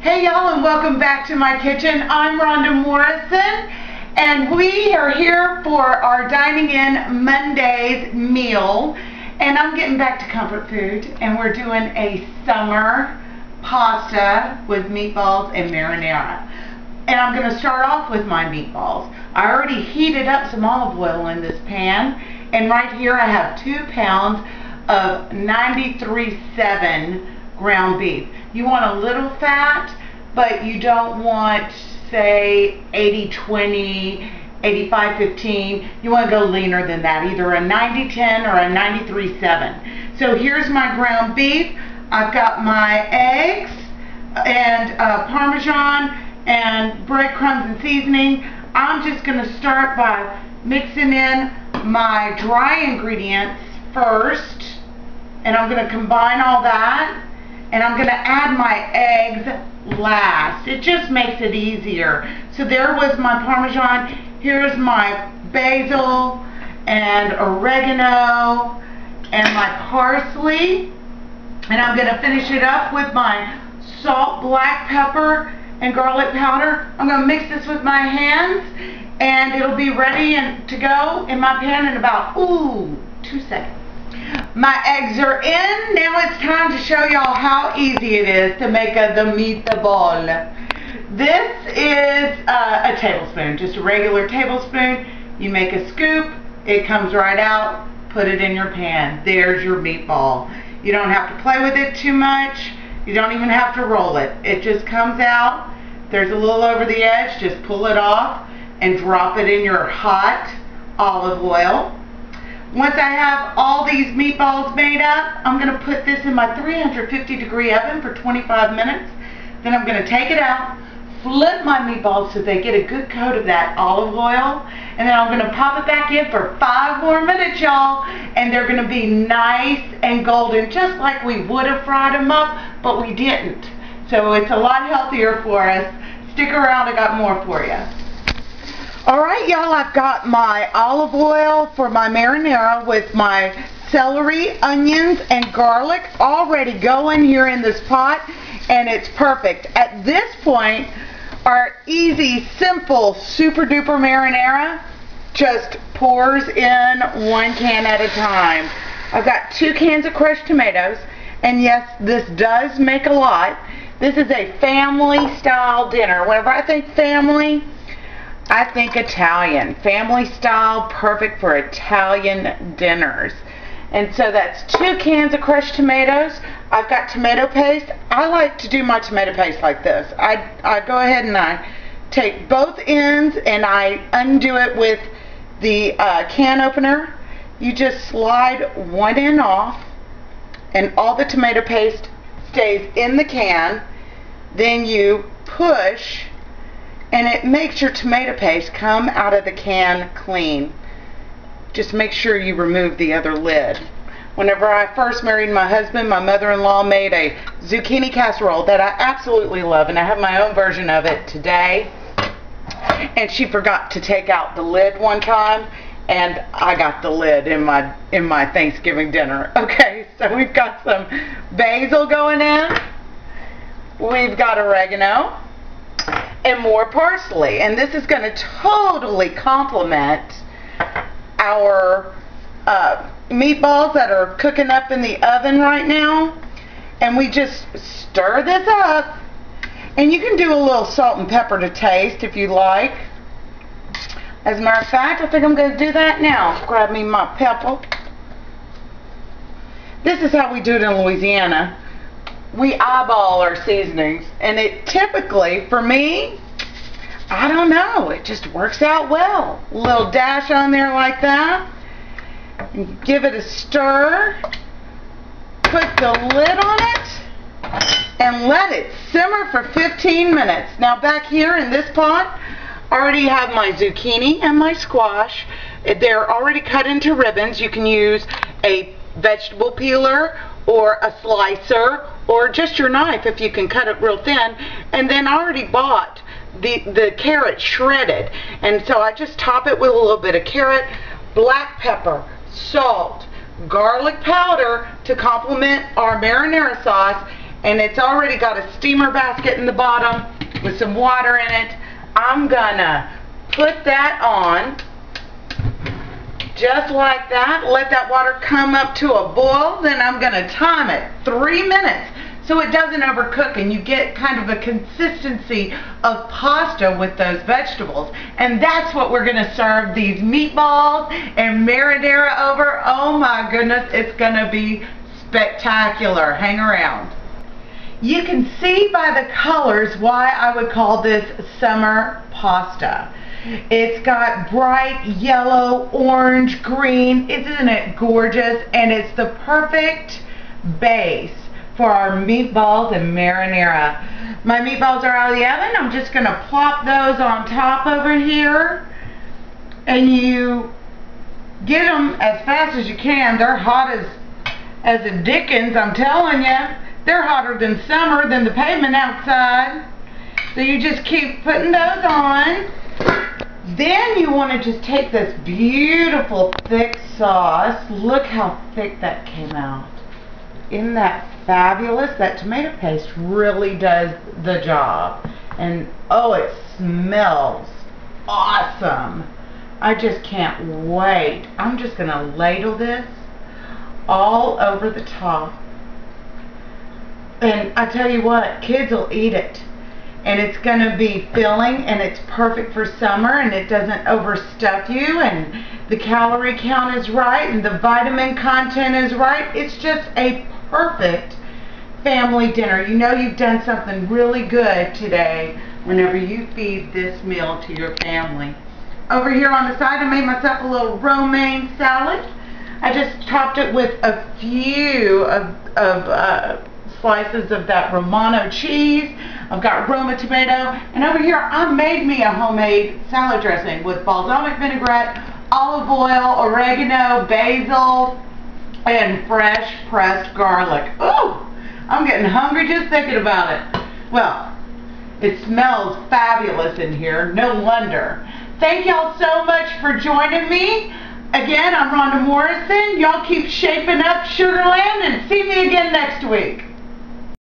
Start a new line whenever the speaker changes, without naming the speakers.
Hey y'all, and welcome back to my kitchen. I'm Rhonda Morrison, and we are here for our Dining In Mondays meal. And I'm getting back to comfort food, and we're doing a summer pasta with meatballs and marinara. And I'm going to start off with my meatballs. I already heated up some olive oil in this pan, and right here I have 2 pounds of 93.7 ground beef. You want a little fat, but you don't want, say, 80-20, 85-15. You want to go leaner than that, either a 90-10 or a 93.7. So here's my ground beef. I've got my eggs and Parmesan and breadcrumbs and seasoning. I'm just going to start by mixing in my dry ingredients first, and I'm going to combine all that, and I'm going to add my eggs last. It just makes it easier. So there was my Parmesan. Here's my basil and oregano and my parsley, and I'm going to finish it up with my salt, black pepper, and garlic powder. I'm going to mix this with my hands, and it'll be ready to go in my pan in about 2 seconds. My eggs are in. Now it's time to show y'all how easy it is to make the meatball. This is a tablespoon, just a regular tablespoon. You make a scoop, it comes right out, put it in your pan. There's your meatball. You don't have to play with it too much. You don't even have to roll it. It just comes out. There's a little over the edge. Just pull it off and drop it in your hot olive oil. Once I have all these meatballs made up, I'm going to put this in my 350-degree oven for 25 minutes. Then I'm going to take it out, flip my meatballs so they get a good coat of that olive oil, and then I'm going to pop it back in for 5 more minutes, y'all, and they're going to be nice and golden, just like we would have fried them up, but we didn't. So it's a lot healthier for us. Stick around, I got more for you. Alright y'all, I've got my olive oil for my marinara with my celery, onions, and garlic already going here in this pot, and it's perfect. At this point, our easy, simple, super duper marinara just pours in 1 can at a time. I've got 2 cans of crushed tomatoes, and yes, this does make a lot. This is a family style dinner. Whenever I think family, I think Italian. Family style, perfect for Italian dinners. And so that's 2 cans of crushed tomatoes. I've got tomato paste. I like to do my tomato paste like this. I go ahead and I take both ends and I undo it with the can opener. You just slide one end off and all the tomato paste stays in the can. Then you push, and it makes your tomato paste come out of the can clean. Just make sure you remove the other lid. Whenever I first married my husband, my mother-in-law made a zucchini casserole that I absolutely love, and I have my own version of it today. And she forgot to take out the lid one time, and I got the lid in my Thanksgiving dinner. Okay, so we've got some basil going in. We've got oregano and more parsley, and this is going to totally complement our meatballs that are cooking up in the oven right now. And we just stir this up, and you can do a little salt and pepper to taste if you like. As a matter of fact, I think I'm going to do that now. Grab me my pepper. This is how we do it in Louisiana. We eyeball our seasonings, and it typically, for me, I don't know, it just works out well. A little dash on there like that, and give it a stir, put the lid on it, and let it simmer for 15 minutes. Now back here in this pot, I already have my zucchini and my squash. They're already cut into ribbons. You can use a vegetable peeler or a slicer, or just your knife if you can cut it real thin. And then I already bought the carrot shredded, and so I just top it with a little bit of carrot, black pepper, salt, garlic powder to complement our marinara sauce, and it's already got a steamer basket in the bottom with some water in it. I'm gonna put that on just like that. Let that water come up to a boil. Then I'm gonna time it 3 minutes so it doesn't overcook and you get kind of a consistency of pasta with those vegetables. And that's what we're gonna serve these meatballs and marinara over. Oh my goodness, it's gonna be spectacular. Hang around. You can see by the colors why I would call this summer pasta. It's got bright yellow, orange, green. Isn't it gorgeous? And it's the perfect base for our meatballs and marinara. My meatballs are out of the oven. I'm just going to plop those on top over here. And you get them as fast as you can. They're hot as a dickens, I'm telling you. They're hotter than summer, than the pavement outside. So you just keep putting those on. Then you want to just take this beautiful thick sauce. Look how thick that came out. Isn't that fabulous? That tomato paste really does the job. And oh, it smells awesome. I just can't wait. I'm just going to ladle this all over the top. And I tell you what, kids will eat it. And it's going to be filling, and it's perfect for summer, and it doesn't overstuff you, and the calorie count is right, and the vitamin content is right. It's just a perfect family dinner. You know you've done something really good today whenever you feed this meal to your family. Over here on the side, I made myself a little romaine salad. I just topped it with a few slices of that Romano cheese. I've got Roma tomato, and over here I made me a homemade salad dressing with balsamic vinaigrette, olive oil, oregano, basil, and fresh pressed garlic. Ooh, I'm getting hungry just thinking about it. Well, it smells fabulous in here, no wonder. Thank y'all so much for joining me. Again, I'm Rhonda Morrison. Y'all keep shaping up Sugarland and see me again next week.